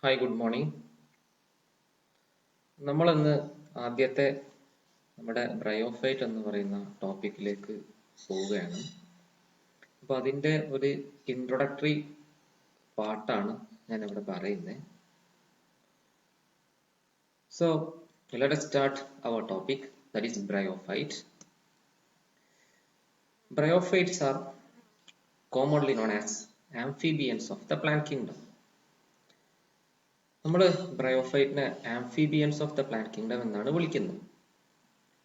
Hi good morning. നമ്മളിന്ന് ആദ്യത്തെ നമ്മുടെ ബ്രയോഫൈറ്റ് എന്ന് പറയുന്ന ടോപ്പിക്കിലേക്ക് പോവുകയാണ്. അപ്പോൾ അതിൻ്റെ ഒരു ഇൻട്രൊഡക്ടറി പാർട്ടാണ് ഞാൻ ഇവിടെ പറയുന്നത്. So let us start our topic, that is bryophyte. Bryophytes are commonly known as amphibians of the plant kingdom. നമ്മൾ ബ്രയോഫൈറ്റിനെ amphibians of the plant kingdom എന്നാണ് വിളിക്കുന്നത്.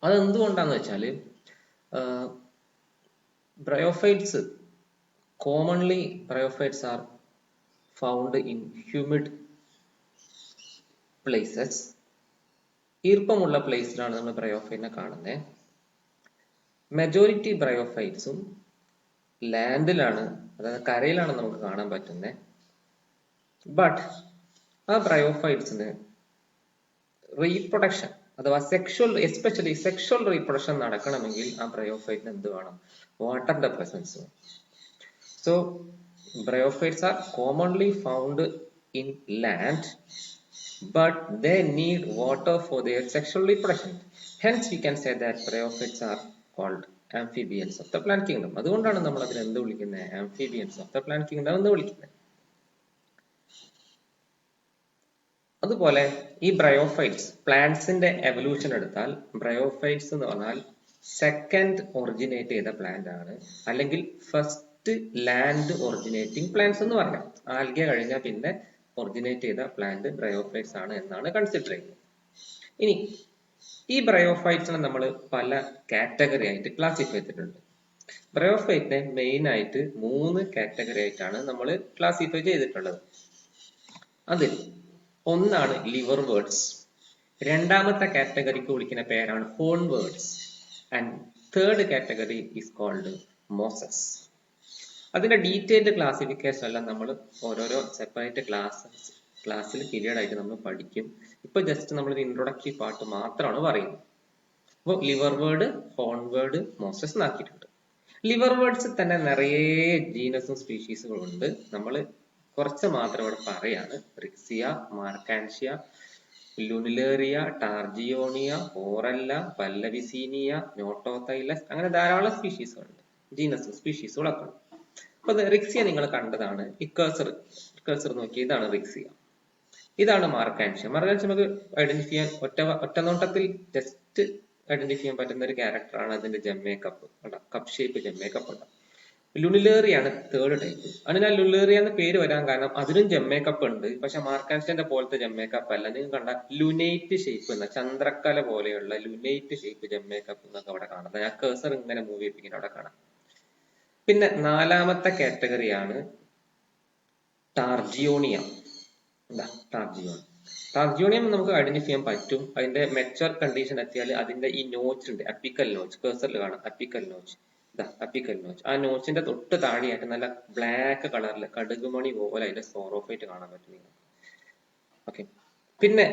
അതെന്തുകൊണ്ടാന്ന് വെച്ചാൽ bryophytes commonly bryophytes are found in humid places. ഈർപ്പമുള്ള പ്ലേസിലാണ് നമ്മൾ ബ്രയോഫൈറ്റിനെ കാണുന്നത്. മെജോറിറ്റി ബ്രയോഫൈറ്റ്സും ലാൻഡിലാണ്, അതായത് കരയിലാണ് നമുക്ക് കാണാൻ പറ്റുന്നത്. ബട്ട് ആ ബ്രയോഫൈറ്റ്സിന് റീപ്രൊഡക്ഷൻ അഥവാ എസ്പെഷ്യലി സെക്ഷൽ റീപ്രൊഡക്ഷൻ നടക്കണമെങ്കിൽ ആ ബ്രയോഫൈറ്റിന് എന്ത് വേണം? വാട്ടറിന്റെ പ്രസൻസ് വേണം. So bryophytes R commonly found in land, but they need water for their sexual reproduction. Hence we can say that bryophytes are called amphibians of the plant kingdom. അതുകൊണ്ടാണ് നമ്മൾ അതിനെ എന്ത് വിളിക്കുന്നത്? amphibians of the plant kingdom എന്ന് വിളിക്കുന്നത്. അതുപോലെ ഈ bryophytes പ്ലാന്റ്സിന്റെ evolution എടുത്താൽ ബ്രയോഫൈറ്റ്സ് എന്ന് പറഞ്ഞാൽ സെക്കൻഡ് ഒറിജിനേറ്റ് ചെയ്ത പ്ലാന്റ് ആണ്, അല്ലെങ്കിൽ ഫസ്റ്റ് ലാൻഡ് ഒറിജിനേറ്റിംഗ് പ്ലാന്റ്സ് എന്ന് പറയാം. ആൽഗെ കഴിഞ്ഞാൽ പിന്നെ ഒറിജിനേറ്റ് ചെയ്ത പ്ലാന്റ് ബ്രയോഫൈറ്റ്സ് ആണ് എന്നാണ് കൺസിഡർ ചെയ്യുന്നത്. ഇനി ഈ ബ്രയോഫൈറ്റ്സിനെ നമ്മൾ പല കാറ്റഗറി ആയിട്ട് ക്ലാസിഫൈ ചെയ്തിട്ടുണ്ട്. ബ്രയോഫൈറ്റിനെ മെയിൻ ആയിട്ട് 3 കാറ്റഗറി ആയിട്ടാണ് നമ്മൾ ക്ലാസിഫൈ ചെയ്തിട്ടുള്ളത്. അതിൽ ഒന്നാണ് ലിവർ വേർഡ്സ്, രണ്ടാമത്തെ കാറ്റഗറിക്ക് വിളിക്കുന്ന പേരാണ് hornworts, and third category is called mosses. അതിന്റെ ഡീറ്റെയിൽഡ് ക്ലാസിഫിക്കേഷൻ എല്ലാം നമ്മൾ ഓരോരോ സെപ്പറേറ്റ് ക്ലാസ്സിൽ പീരിയഡ് ആയിട്ട് നമ്മൾ പഠിക്കും. ഇപ്പൊ ജസ്റ്റ് നമ്മൾ ഇൻട്രൊഡക്ടറി പാർട്ട് മാത്രമാണ് പറയുന്നത്. അപ്പോൾ liverwort, hornwort, mosses എന്നാക്കിയിട്ടുണ്ട്. ലിവർ വേർഡ്സ് തന്നെ നിറയെ ജീനസും സ്പീഷീസുകളും ഉണ്ട്. നമ്മൾ കുറച്ച് മാത്രം ഇവിടെ പറയാണ്. റിക്സിയ, മാർക്കാൻഷ്യ, ലുനിലേറിയ, ടാർജിയോണിയ, ഓറല്ല, പല്ലവിസീനിയ, നോട്ടോതൈലസ്, അങ്ങനെ ധാരാളം സ്പീഷീസുകളുണ്ട്, ജീനസും സ്പീഷീസുകളൊക്കെ ഉണ്ട്. അപ്പൊ റിക്സിയ നിങ്ങൾ കണ്ടതാണ്. ഈ കഴ്സർ നോക്കി, ഇതാണ് റിക്സിയ, ഇതാണ് മാർക്കാൻഷ്യ. മാർക്കാൻഷ്യ നമുക്ക് ഐഡന്റിഫൈ ചെയ്യാൻ ഒറ്റ നോട്ടത്തിൽ ജസ്റ്റ് ഐഡന്റിഫൈ ചെയ്യാൻ പറ്റുന്ന ഒരു ക്യാരക്ടറാണ് അതിന്റെ ജെമ്മേ കപ്പ്. കപ്പ് ഷേപ്പ് ജെമ്മേ കപ്പ് ഉണ്ട്. ലുനിലേറിയാണ് തേർഡ് ടൈപ്പ്. അതിന് ലുനിലേറിയ എന്ന പേര് വരാൻ കാരണം അതിനും ജെമ്മേ കപ്പ് ഉണ്ട്, പക്ഷെ മാർക്കാൻഷ്യന്റെ പോലത്തെ ജെമ്മേ കപ്പ് അല്ല. നിങ്ങൾ കണ്ട ലുനേറ്റ് ഷേപ്പ് എന്ന ചന്ദ്രക്കല പോലെയുള്ള ലുനേറ്റ് ഷേപ്പ് ജെമ്മേ കപ്പ് എന്നൊക്കെ അവിടെ കാണാം. ഞാൻ കേഴ്സർ ഇങ്ങനെ മൂവ് ചെയ്യിപ്പിക്കുന്നത് അവിടെ കാണാം. പിന്നെ നാലാമത്തെ കാറ്റഗറിയാണ് ടാർജിയോണിയ. ടാർജിയോണിയം നമുക്ക് ഐഡന്റിഫൈ ചെയ്യാൻ പറ്റും. അതിന്റെ മെച്ചർ കണ്ടീഷൻ എത്തിയാൽ അതിന്റെ ഈ നോച്ച് ഉണ്ട്, അപ്പിക്കൽ നോച്ച്, കേഴ്സറിൽ കാണാം അപ്പിക്കൽ നോച്ച്. അപ്പിക്കൽ നോച്ച്, ആ നോച്ചിന്റെ തൊട്ട് താഴെയായിട്ട് നല്ല ബ്ലാക്ക് കളറിൽ കടുകുമണി പോലെ അതിന്റെ സ്പോറോഫൈറ്റ് കാണാൻ പറ്റും. ഓക്കെ, പിന്നെ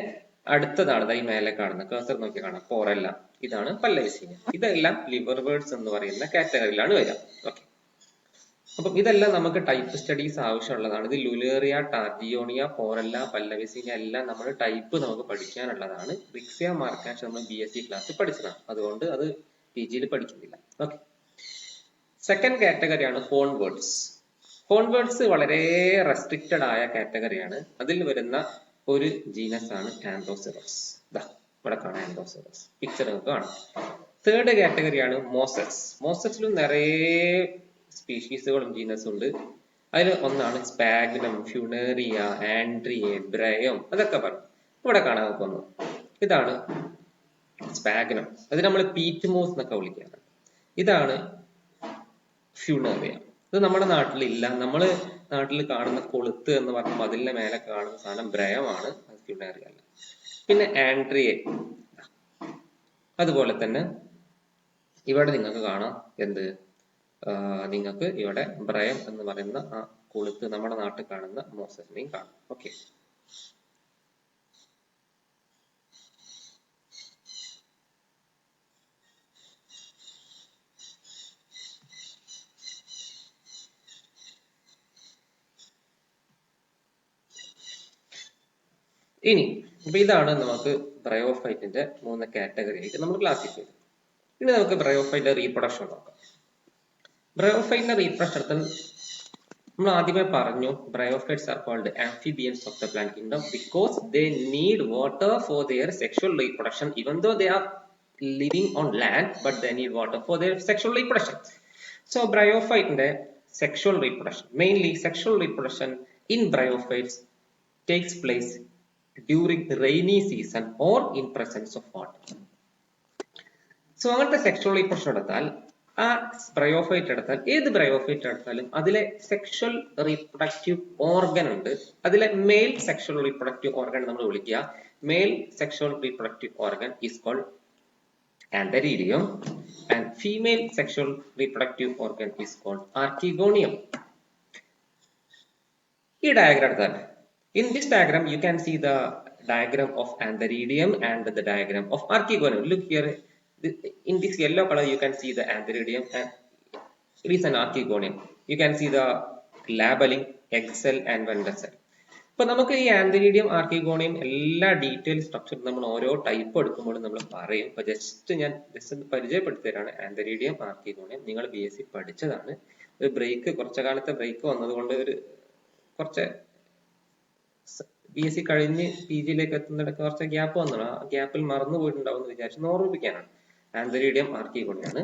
അടുത്തതാണ് ഈ മേലെ കാണുന്ന കേഴ്സർ നോക്കി കാണാം പോറല്ല, ഇതാണ് പല്ലവിസീനിയ. ഇതെല്ലാം ലിവർ വേർഡ്സ് എന്ന് പറയുന്ന കാറ്റഗറിയിലാണ് വരിക. ഓക്കെ, അപ്പം ഇതെല്ലാം നമുക്ക് ടൈപ്പ് സ്റ്റഡീസ് ആവശ്യമുള്ളതാണ്. ഇത് ലുലേറിയ, ടാർജിയോണിയ, പോറല്ല, പല്ലവിസീനിയ എല്ലാം നമ്മൾ ടൈപ്പ് നമുക്ക് പഠിക്കാനുള്ളതാണ്. റിക്സിയ, മാർക്കാൻഷ്യ നമ്മൾ BSc ക്ലാസ്സിൽ പഠിച്ചതാണ്, അതുകൊണ്ട് അത് PGയിൽ പഠിക്കുന്നില്ല. ഓക്കെ, സെക്കൻഡ് കാറ്റഗറിയാണ് ഹോൺ വേർഡ്സ്. ഹോൺ വേർഡ്സ് വളരെ റെസ്ട്രിക്റ്റഡ് ആയ കാറ്റഗറിയാണ്. അതിൽ വരുന്ന ഒരു ജീനസ് ആണ് ആൻഡോസെറസ്. ഇവിടെ കാണാം ആൻഡോസെറസ്, പിക്ചർ നമുക്ക് കാണാം. Third കാറ്റഗറിയാണ് Moses. മോസസിലും നിറയെ സ്പീഷീസുകളും ജീനസും ഉണ്ട്. അതിൽ ഒന്നാണ് സ്പാഗ്നം, ഫ്യൂണേറിയ, ആൻഡ്രിയെ, ബ്രയം, അതൊക്കെ പറഞ്ഞു. ഇവിടെ കാണാൻ നോക്കുന്നു, ഇതാണ് സ്പാഗ്നം. അത് നമ്മൾ പീറ്റ്മോസ് എന്നൊക്കെ വിളിക്കുകയാണ്. ഇതാണ് ഫ്യൂണേറിയ. ഇത് നമ്മുടെ നാട്ടിലില്ല. നമ്മുടെ നാട്ടിൽ കാണുന്ന കൊളുത്ത് എന്ന് പറഞ്ഞ മതിലിന്റെ മേലെ കാണുന്ന സാധനം ബ്രയമാണ്, അത് ഫ്യൂണേറിയ അല്ല. പിന്നെ ആൻഡ്രിയെ, അതുപോലെ തന്നെ ഇവിടെ നിങ്ങൾക്ക് കാണാം എന്ത്, നിങ്ങൾക്ക് ഇവിടെ ബ്രയം എന്ന് പറയുന്ന ആ കൊളുത്ത് നമ്മുടെ നാട്ടിൽ കാണുന്ന മോസസിനെയും കാണാം. ഓക്കെ, ഇനി അപ്പൊ ഇതാണ് നമുക്ക് ബ്രയോഫൈറ്റിന്റെ 3 കാറ്റഗറി ആയിട്ട് നമ്മൾ ക്ലാസിഫൈ ചെയ്തത്. ഇനി നമുക്ക് ബ്രയോഫൈറ്റിന്റെ റീപ്രൊഡക്ഷൻ നോക്കാം. ബ്രയോഫൈറ്റിന്റെ റീപ്രൊഡക്ഷൻ എടുത്താൽ നമ്മൾ ആദ്യമേ പറഞ്ഞു bryophytes are called amphibians of the plant kingdom because they need water for their sexual reproduction even though they are living on land but they need water for their sexual reproduction. So bryophyte sexual reproduction, mainly sexual reproduction in bryophytes takes place during rainy season or in presence of water. So അങ്ങനത്തെ sexual reproduction എടുത്താൽ ആ bryophyte എടുത്താൽ ഏത് bryophyte എടുത്താലും അതിലെ sexual reproductive organ ഉണ്ട്. അതിലെ mail sexual reproductive organ നമ്മൾ വിളിക്കുക male sexual reproductive organ is called antheridium and female sexual reproductive organ is called archegonium. ഈ ഡയഗ്രം എടുത്താൽ in this diagram you can see the diagram of antheridium and the diagram of archegonium. Look here, in this yellow color you can see the antheridium and it is an archegonium. You can see the labeling egg cell and ventral cell. അപ്പൊ നമുക്ക് ഈ ആന്തരീഡിയം archegonium എല്ലാ detail structure നമ്മൾ ഓരോ type എടുക്കുമ്പോഴും നമ്മൾ പറയും. അപ്പൊ ഞാൻ ജസ്റ്റ് പരിചയപ്പെടുത്തി തരാണ് ആന്തരീഡിയം ആർക്കിഗോണിയം. നിങ്ങൾ BSc പഠിച്ചതാണ്. ഒരു ബ്രേക്ക് കുറച്ചു കാലത്തെ ബ്രേക്ക് വന്നതുകൊണ്ട് ഒരു കുറച്ച് BSc കഴിഞ്ഞ് PGയിലേക്ക് എത്തുന്നിടക്ക് കുറച്ച് ഗ്യാപ്പ് വന്നതാണ്. ആ ഗ്യാപ്പിൽ മറന്നു പോയിട്ടുണ്ടാവും എന്ന് വിചാരിച്ച് ഓർമ്മിപ്പിക്കാനാണ്. ആന്തരീഡിയം ആർക്കിഗോണിയാണ്.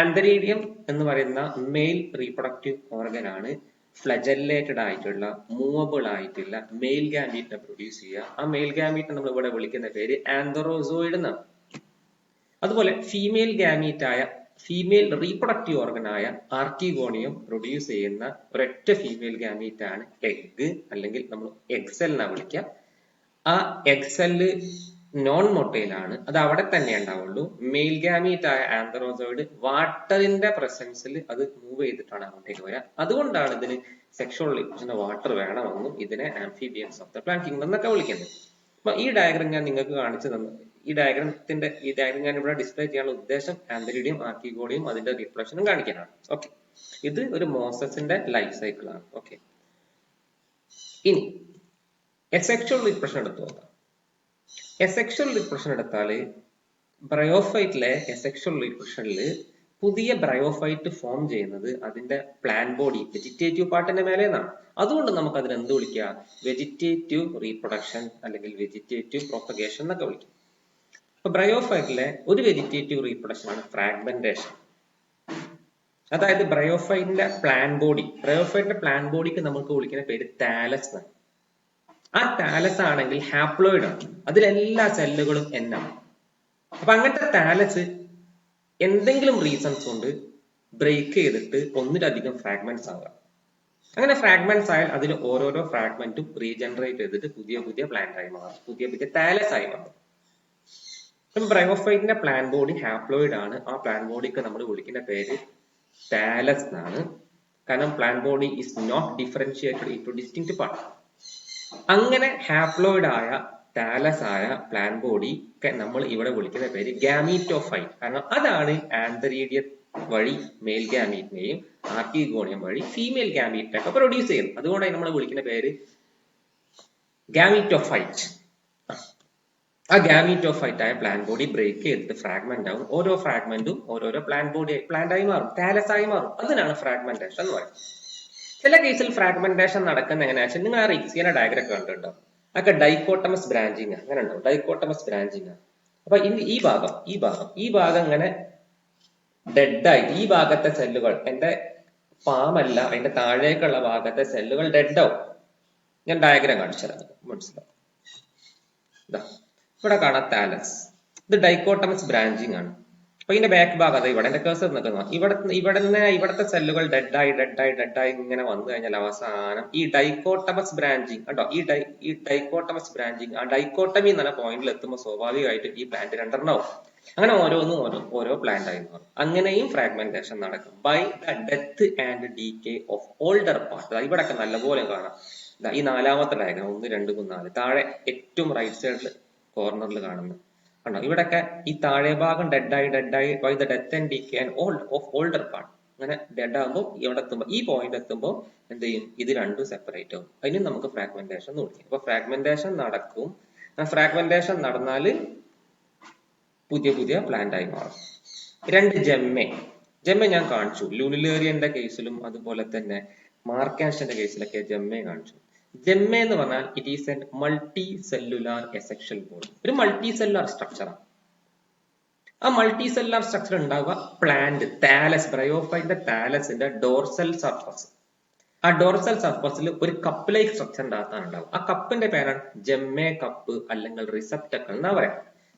ആന്തരീഡിയം എന്ന് പറയുന്ന മെയിൽ റീപ്രൊഡക്റ്റീവ് ഓർഗൻ ആണ്. ഫ്ലജല്ലേറ്റഡ് ആയിട്ടുള്ള മൂവബിൾ ആയിട്ടുള്ള മെയിൽ ഗാമീറ്റിനെ പ്രൊഡ്യൂസ് ചെയ്യുക. ആ മെയിൽ ഗാമീറ്റിനെ നമ്മൾ ഇവിടെ വിളിക്കുന്ന പേര് ആന്തറോസോയിഡ് എന്നാണ്. അതുപോലെ ഫീമെയിൽ ഗാമീറ്റ് ആയ ഫീമെയിൽ റീപ്രൊഡക്റ്റീവ് ഓർഗൻ ആയ ആർക്കിഗോണിയം പ്രൊഡ്യൂസ് ചെയ്യുന്ന ഒരൊറ്റ ഫീമെയിൽ ഗാമീറ്റ് ആണ് എഗ്, അല്ലെങ്കിൽ നമ്മൾ എഗ് സെൽ എന്നാ വിളിക്കുക. ആ എഗ് സെല്ല് നോൺ മൊട്ടൈൽ ആണ്, അത് അവിടെ തന്നെ ഉണ്ടാവുള്ളൂ. മെയിൽ ഗാമീറ്റ് ആയ ആന്തറോസോയിഡ് വാട്ടറിന്റെ പ്രസൻസിൽ അത് മൂവ് ചെയ്തിട്ടാണ് അങ്ങോട്ടേക്ക് വരിക. അതുകൊണ്ടാണ് ഇതിന് സെക്ഷുവൽ റിപ്രൊഡക്ഷന് വാട്ടർ വേണമെന്നും ഇതിനെ amphibians of the plant kingdom എന്നൊക്കെ വിളിക്കുന്നത്. അപ്പൊ ഈ ഡയഗ്രം ഞാൻ നിങ്ങൾക്ക് കാണിച്ചു തന്നു. ഈ ഡയഗ്രം ഞാൻ ഇവിടെ ഡിസ്പ്ലേ ചെയ്യാനുള്ള ഉദ്ദേശം ആന്തരീഡിയം ആർക്കിഗോണിയം അതിന്റെ റീപ്രൊഡക്ഷനും കാണിക്കാനാണ്. ഓക്കെ, ഇത് ഒരു മോസസിന്റെ ലൈഫ് സൈക്കിൾ ആണ്. ഓക്കെ, ഇനി എസെക്ഷുവൽ റീപ്രൊഡക്ഷൻ എടുത്തു നോക്കാം. എസെക്ഷുവൽ റീപ്രൊഡക്ഷൻ എടുത്താല് ബ്രയോഫൈറ്റിലെ എസെക്ഷുവൽ റീപ്രൊഡക്ഷനില് പുതിയ ബ്രയോഫൈറ്റ് ഫോം ചെയ്യുന്നത് അതിന്റെ പ്ലാൻ ബോഡി വെജിറ്റേറ്റീവ് പാർട്ടിന്റെ മേലെ നിന്നാണ്. അതുകൊണ്ട് നമുക്ക് അതിന് എന്ത് വിളിക്കുക? വെജിറ്റേറ്റീവ് റീപ്രൊഡക്ഷൻ അല്ലെങ്കിൽ വെജിറ്റേറ്റീവ് പ്രൊപ്പഗേഷൻ എന്നൊക്കെ വിളിക്കും. അപ്പൊ ബ്രയോഫൈറ്റിലെ ഒരു വെജിറ്റേറ്റീവ് റീപ്രൊഡക്ഷൻ ആണ് ഫ്രാഗ്മെന്റേഷൻ. അതായത് ബ്രയോഫൈറ്റിന്റെ പ്ലാൻ ബോഡിക്ക് നമുക്ക് വിളിക്കുന്ന പേര് താലസ് എന്നാണ്. ആ താലസ് ആണെങ്കിൽ ഹാപ്ലോയിഡ് ആണ്, അതിലെല്ലാ സെല്ലുകളും N ആണ്. അപ്പൊ അങ്ങനത്തെ താലസ് എന്തെങ്കിലും റീസൺസ് കൊണ്ട് ബ്രേക്ക് ചെയ്തിട്ട് ഒന്നിലധികം ഫ്രാഗ്മെന്റ്സ് ആവുക. അങ്ങനെ ഫ്രാഗ്മെന്റ്സ് ആയാൽ അതിൽ ഓരോരോ ഫ്രാഗ്മെന്റും റീജനറേറ്റ് ചെയ്തിട്ട് പുതിയ പുതിയ പ്ലാന്റ് ആയി മാറും, പുതിയ താലസ് ആയി മാറും. ബ്രയോഫൈറ്റിന്റെ പ്ലാൻ ബോഡി ഹാപ്ലോയിഡ് ആണ്. ആ പ്ലാൻ ബോഡിക്ക് നമ്മൾ വിളിക്കുന്ന പേര് താലസ് എന്നാണ്. കാരണം plant body is not differentiated into distinct part. അങ്ങനെ ഹാപ്ലോയിഡ് ആയ താലസ് ആയ പ്ലാൻ ബോഡി നമ്മൾ ഇവിടെ വിളിക്കുന്ന പേര് ഗാമീറ്റോഫൈറ്റ്. കാരണം അതാണ് ആന്തരീഡിയം വഴി മെയിൽ ഗാമീറ്റിനെയും ആർക്കിഗോണിയം വഴി ഫീമെയിൽ ഗാമീറ്റിനൊക്കെ പ്രൊഡ്യൂസ് ചെയ്യുന്നത്. അതുകൊണ്ടാണ് നമ്മൾ വിളിക്കുന്ന പേര് ഗാമീറ്റോഫൈറ്റ്. ആ ഗാമീറ്റോഫൈറ്റ് ആയ പ്ലാൻ ബോഡി ബ്രേക്ക് ചെയ്തിട്ട് ഫ്രാഗ്മെന്റ് ആവും. ഓരോ ഫ്രാഗ്മെന്റും ഓരോരോ പ്ലാന്റ് ആയി മാറും, താലസ് ആയി മാറും. അതിനാണ് ഫ്രാഗ്മെന്റേഷൻ എന്ന് പറയുന്നത്. ചില കേസിൽ ഫ്രാഗ്മെന്റേഷൻ നടക്കുന്ന എങ്ങനെയാ വെച്ചാൽ നിങ്ങൾ ആ റിക്സിയുടെ ഡയഗ്രം കണ്ടിട്ടുണ്ടോ? അതൊക്കെ ഡൈക്കോട്ടമസ് ബ്രാഞ്ചിങ് അങ്ങനെ ഉണ്ടാവും, ഡൈക്കോട്ടമസ് ബ്രാഞ്ചിങ്. അപ്പൊ ഈ ഭാഗം ഇങ്ങനെ ഡെഡായി, ഈ ഭാഗത്തെ സെല്ലുകൾ, എന്റെ പാമല്ല അതിന്റെ താഴേക്കുള്ള ഭാഗത്തെ സെല്ലുകൾ ഡെഡ് ആവും. ഞാൻ ഡയഗ്രം കാണിച്ചു തരാം, മനസ്സിലാവും. ഇവിടെ കാണാം താലസ്, ഇത് ഡൈക്കോട്ടമസ് ബ്രാഞ്ചിങ് ആണ്. അപ്പൊ ഇതിന്റെ ബാക്ക് ഭാഗം അത് ഇവിടെ എന്റെ കേസർ നിൽക്കുന്ന ഇവിടത്തെ സെല്ലുകൾ ഡെഡായി ഇങ്ങനെ വന്നു കഴിഞ്ഞാൽ അവസാനം ഈ ഡൈക്കോട്ടമസ് ബ്രാഞ്ചിങ് കേട്ടോ, ഈ ഡൈക്കോട്ടമസ് ബ്രാഞ്ചിങ് ആ ഡൈക്കോട്ടമി എന്ന പോയിന്റിൽ എത്തുമ്പോൾ സ്വാഭാവികമായിട്ട് ഈ പ്ലാന്റ് രണ്ടെണ്ണമാവും. അങ്ങനെ ഓരോ പ്ലാന്റ് ആയി മാറും. അങ്ങനെയും ഫ്രാഗ്മെന്റേഷൻ നടക്കും by the death and decay of older part. ഇവിടെയൊക്കെ നല്ലപോലെ കാണാം. ഈ നാലാമത്തെ ഡയഗ്രം 1, 2, 3, 4 താഴെ ഏറ്റവും റൈറ്റ് സൈഡിൽ കോർണറിൽ കാണുന്നത് കണ്ടോ? ഇവിടൊക്കെ ഈ താഴെ ഭാഗം ഡെഡായി by the death and decay of older part. അങ്ങനെ ഡെഡ് ആകുമ്പോൾ ഇവിടെ എത്തുമ്പോൾ ഈ പോയിന്റ് എത്തുമ്പോൾ എന്ത് ചെയ്യും, ഇത് രണ്ടും സെപ്പറേറ്റ് ആവും. അതിന് നമുക്ക് ഫ്രാഗ്മെന്റേഷൻ എന്ന് വിളിക്കും. അപ്പൊ ഫ്രാഗ്മെന്റേഷൻ നടക്കും. ഫ്രാഗ്മെന്റേഷൻ നടന്നാൽ പുതിയ പുതിയ പ്ലാന്റ് ആയി മാറും. രണ്ട് ജെമ്മെ ഞാൻ കാണിച്ചു. ലൂനിലേറിയന്റെ കേസിലും അതുപോലെ തന്നെ മാർക്കാൻഷന്റെ കേസിലൊക്കെ ജെമ്മെ കാണിച്ചു. ജെമ്മെ എന്ന് പറഞ്ഞാൽ it is A multi cellular asexual body, ഒരു മൾട്ടി സെല്ലുലാർ സ്ട്രക്ചറാണ്. ആ മൾട്ടി സെല്ലുലാർ സ്ട്രക്ചർ ഉണ്ടാവുക പ്ലാന്റ് താലസ്, ബ്രയോഫൈറ്റിന്റെ താലസിന്റെ ഡോർസൽ സർഫസ്. ആ ഡോർസൽ സർഫസിൽ ഒരു കപ്പ് ലൈക്ക് സ്ട്രക്ചറിന്റെ അകത്താണ് ഉണ്ടാവുക. ആ കപ്പിന്റെ പേരാണ് ജെമ്മെ കപ്പ് അല്ലെങ്കിൽ റിസപ്റ്റക്കൽ എന്നാ പറയാം.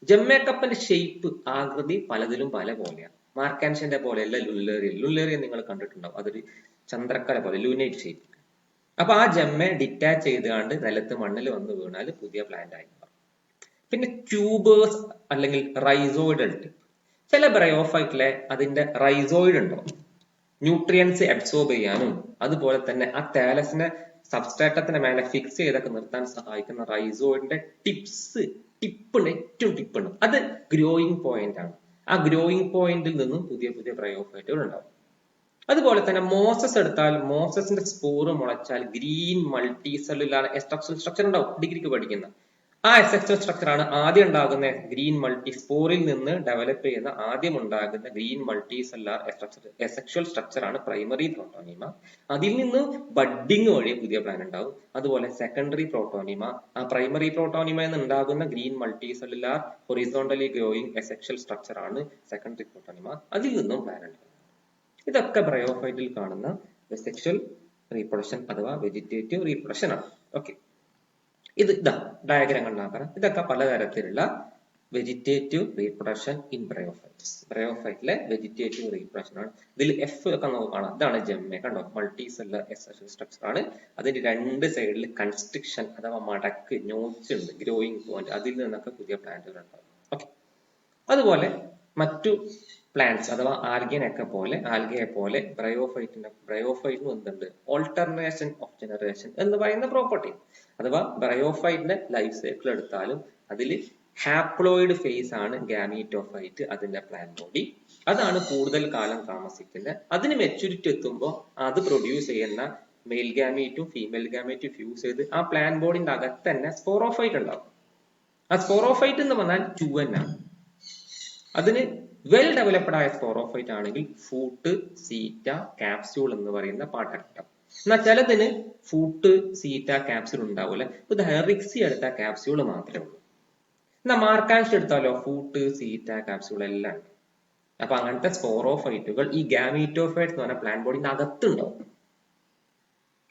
ജെമ്മെ കപ്പിന്റെ ഷേപ്പ്, ആകൃതി പലതിലും പല പോലെയാണ്. മാർക്കാൻഷന്റെ പോലെയല്ല ലുലേറിയൻ നിങ്ങൾ കണ്ടിട്ടുണ്ടാവും, അതൊരു ചന്ദ്രക്കല പോലെ ലൂനേറ്റ് ഷേപ്പ്. അപ്പൊ ആ ജെമ്മെ ഡിറ്റാച്ച് ചെയ്തുകൊണ്ട് നിലത്ത് മണ്ണിൽ വന്ന് വീണാൽ പുതിയ പ്ലാന്റ് ആയി മാറും. പിന്നെ ട്യൂബേഴ്സ് അല്ലെങ്കിൽ റൈസോയിഡൽ ടിപ്പ്. ചില ബ്രയോഫൈറ്റിലെ അതിന്റെ റൈസോയിഡ് ഉണ്ടാവും, ന്യൂട്രിയൻസ് അബ്സോർബ് ചെയ്യാനും അതുപോലെ തന്നെ ആ താലസിനെ സബ്സ്ട്രാറ്റത്തിന് മേലെ ഫിക്സ് ചെയ്തൊക്കെ നിർത്താൻ സഹായിക്കുന്ന റൈസോയിഡിന്റെ ടിപ്പുണ്ട്, ഏറ്റവും ടിപ്പുണ്ട്. അത് ഗ്രോയിങ് പോയിന്റ് ആണ്. ആ ഗ്രോയിങ് പോയിന്റിൽ നിന്നും പുതിയ പുതിയ ബ്രയോഫൈറ്റുകൾ ഉണ്ടാവും. അതുപോലെ തന്നെ മോസസ് എടുത്താൽ മോസസിന്റെ സ്പോറ് മുളച്ചാൽ green multicellular asexual structure ഉണ്ടാവും, ഡിഗ്രിക്ക് പഠിക്കുന്ന ആ എസെക്ഷൽ സ്ട്രക്ചർ ആണ് ആദ്യം ഉണ്ടാകുന്ന ഗ്രീൻ മൾട്ടി സ്പോറിൽ നിന്ന് ഡെവലപ്പ് ചെയ്യുന്ന ആദ്യം ഉണ്ടാകുന്ന green multicellular asexual structure ആണ് പ്രൈമറി പ്രോട്ടോണിമ. അതിൽ നിന്ന് ബഡ്ഡിങ് വഴി പുതിയ പ്ലാൻ ഉണ്ടാവും. അതുപോലെ സെക്കൻഡറി പ്രോട്ടോണിമ, ആ പ്രൈമറി പ്രോട്ടോണിമയിൽ നിന്ന് ഉണ്ടാകുന്ന green multicellular horizontally growing asexual structure ആണ് സെക്കൻഡറി പ്രോട്ടോണിമ, അതിൽ നിന്നും പ്ലാൻ ഉണ്ടാവും. ഇതൊക്കെ ബ്രയോഫൈറ്റിൽ കാണുന്ന സെക്ഷൽ റീപ്രൊഡക്ഷൻ അഥവാ വെജിറ്റേറ്റീവ് റീപ്രൊഡക്ഷൻ ആണ്. ഓക്കെ, ഇതാ ഡയഗ്രാം കണ്ടാൽ പറയാം. ഇതൊക്കെ പലതരത്തിലുള്ള വെജിറ്റേറ്റീവ് റീപ്രൊഡക്ഷൻ ഇൻ ബ്രയോഫൈറ്റ്സ്. ബ്രയോഫൈറ്റിലെ വെജിറ്റേറ്റീവ് റീപ്രൊഡക്ഷൻ ആണ്. ഇതിൽ എഫ് ഒക്കെ നമുക്ക് കാണാം. ഇതാണ് ജെമ്മെ, കണ്ടോ, മൾട്ടി സെല്ലുലാർ എസെക്ഷൽ സ്ട്രക്ചർ ആണ്. അതിന്റെ രണ്ട് സൈഡിൽ കൺസ്ട്രിക്ഷൻ അഥവാ മടക്ക്, നോച്ച് ഉണ്ട്, ഗ്രോയിങ് പോയിന്റ്, അതിൽ നിന്നൊക്കെ പുതിയ പ്ലാന്റുകൾ ഉണ്ടാവും. ഓക്കെ, അതുപോലെ മറ്റു പ്ലാന്റ്സ് അഥവാ ആൽഗയെ പോലെ ബ്രയോഫൈറ്റിന് എന്തുണ്ട്, ഓൾട്ടർനേഷൻ ഓഫ് ജനറേഷൻ എന്ന് പറയുന്ന പ്രോപ്പർട്ടി. അഥവാ ബ്രയോഫൈറ്റിന്റെ ലൈഫ് സൈക്കിൾ എടുത്താലും അതിൽ ഹാപ്ലോയിഡ് ഫേസ് ആണ് ഗാമീറ്റോഫൈറ്റ്, അതിന്റെ പ്ലാന്റ് ബോഡി. അതാണ് കൂടുതൽ കാലം താമസിക്കുന്നത്. അതിന് മെച്യൂരിറ്റി എത്തുമ്പോൾ അത് പ്രൊഡ്യൂസ് ചെയ്യുന്ന മെയിൽ ഗാമീറ്റും ഫീമെയിൽ ഗാമീറ്റും ഫ്യൂസ് ചെയ്ത് ആ പ്ലാന്റ് ബോഡിന്റെ അകത്ത് തന്നെ സ്പോറോഫൈറ്റ് ഉണ്ടാവും. ആ സ്പോറോഫൈറ്റ് എന്ന് പറഞ്ഞാൽ 2N ആണ്. അതിന് വെൽ ഡെവലപ്ഡ് ആയ സ്പോറോഫൈറ്റ് ആണെങ്കിൽ ഫൂട്ട്, സീറ്റ, ക്യാപ്സ്യൂൾ എന്ന് പറയുന്ന പാർട്ടാണ്. എന്നാൽ ചിലതിന് ഫൂട്ട്, സീറ്റ, ക്യാപ്സ്യൂൾ ഉണ്ടാവില്ല. ഹെറിക്സി എടുത്ത ക്യാപ്സ്യൂൾ മാത്രമേ ഉള്ളൂ. എന്നാൽ മാർക്കാൻഷ് എടുത്താലോ ഫൂട്ട്, സീറ്റ, ക്യാപ്സ്യൂൾ എല്ലാം ഉണ്ട്. അപ്പൊ അങ്ങനത്തെ സ്പോറോഫൈറ്റുകൾ ഈ ഗാമീറ്റോഫൈറ്റ് എന്ന് പറഞ്ഞ പ്ലാന്റ് ബോഡിന്റെ അകത്തുണ്ടാവും.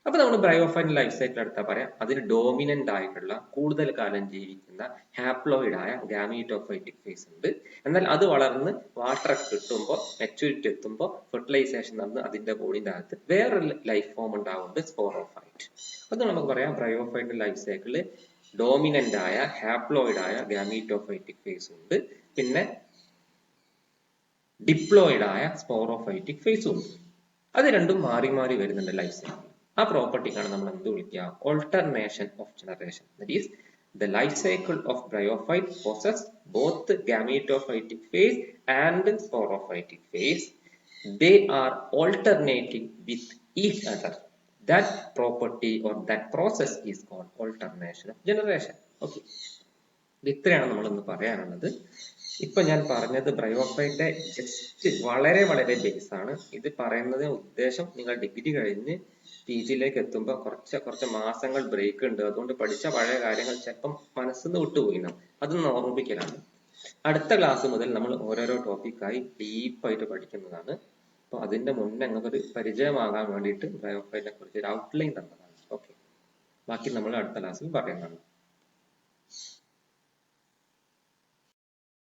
അപ്പൊ നമ്മൾ ബ്രയോഫൈറ്റ് ലൈഫ് സൈക്കിൾ എടുത്താൽ പറയാം, അതിന് ഡോമിനന്റ് ആയിട്ടുള്ള കൂടുതൽ കാലം ജീവിക്കുന്ന ഹാപ്ലോയിഡ് ആയ ഗാമീറ്റോഫൈറ്റിക് ഫേസ് ഉണ്ട്. എന്നാൽ അത് വളർന്ന് വാട്ടർ ഒക്കെ കിട്ടുമ്പോൾ മെച്യൂരിറ്റി എത്തുമ്പോൾ ഫെർട്ടിലൈസേഷൻ നടന്ന് അതിന്റെ ബോഡിന്റെ അകത്ത് വേറൊരു ലൈഫ് ഫോം ഉണ്ടാവുന്നുണ്ട്, സ്പോറോഫൈറ്റ്. അത് നമുക്ക് പറയാം ബ്രയോഫൈറ്റ് ലൈഫ് സൈക്കിളിൽ ഡോമിനന്റ് ആയ ഹാപ്ലോയിഡ് ആയ ഗാമീറ്റോഫൈറ്റിക് ഫേസ് ഉണ്ട്, പിന്നെ ഡിപ്ലോയിഡ് ആയ സ്പോറോഫൈറ്റിക് ഫേസും ഉണ്ട്. അത് രണ്ടും മാറി മാറി വരുന്നുണ്ട് ലൈഫ് സൈക്കിൾ. ആ പ്രോപ്പർട്ടിക്കാണ് നമ്മൾ എന്ത് വിളിക്കുക, alternation of generation. That is the life cycle of bryophyte possess both gametophytic phase and sporophytic phase. They are alternating with each other. That property or that process is called alternation of generation. Okay, ഇത്രയാണ് നമ്മൾ ഇന്ന് പറയാനുള്ളത്. ഇപ്പൊ ഞാൻ പറഞ്ഞത് ബ്രയോഫൈറ്റിന്റെ just വളരെ വളരെ base ആണ്. ഇത് പറയുന്നതിന് ഉദ്ദേശം നിങ്ങൾ ഡിഗ്രി കഴിഞ്ഞ് PGയിലേക്ക് എത്തുമ്പോൾ കുറച്ച് മാസങ്ങൾ ബ്രേക്ക് ഉണ്ട്, അതുകൊണ്ട് പഠിച്ച പഴയ കാര്യങ്ങൾ ചിലപ്പം മനസ്സിന്ന് വിട്ടുപോയിണം, അതൊന്ന് ഓർമ്മിപ്പിക്കലാണ്. അടുത്ത ക്ലാസ് മുതൽ നമ്മൾ ഓരോരോ ടോപ്പിക്കായി ഡീപ്പായിട്ട് പഠിക്കുന്നതാണ്. അപ്പൊ അതിന്റെ മുന്നേ ഞങ്ങൾക്കൊരു പരിചയമാകാൻ വേണ്ടിയിട്ട് ബ്രയോഫൈറ്റിനെ കുറിച്ച് ഒരു ഔട്ട്ലൈൻ തന്നതാണ്. ഓക്കെ, ബാക്കി നമ്മൾ അടുത്ത ക്ലാസ്സിൽ പറയുന്നതാണ്.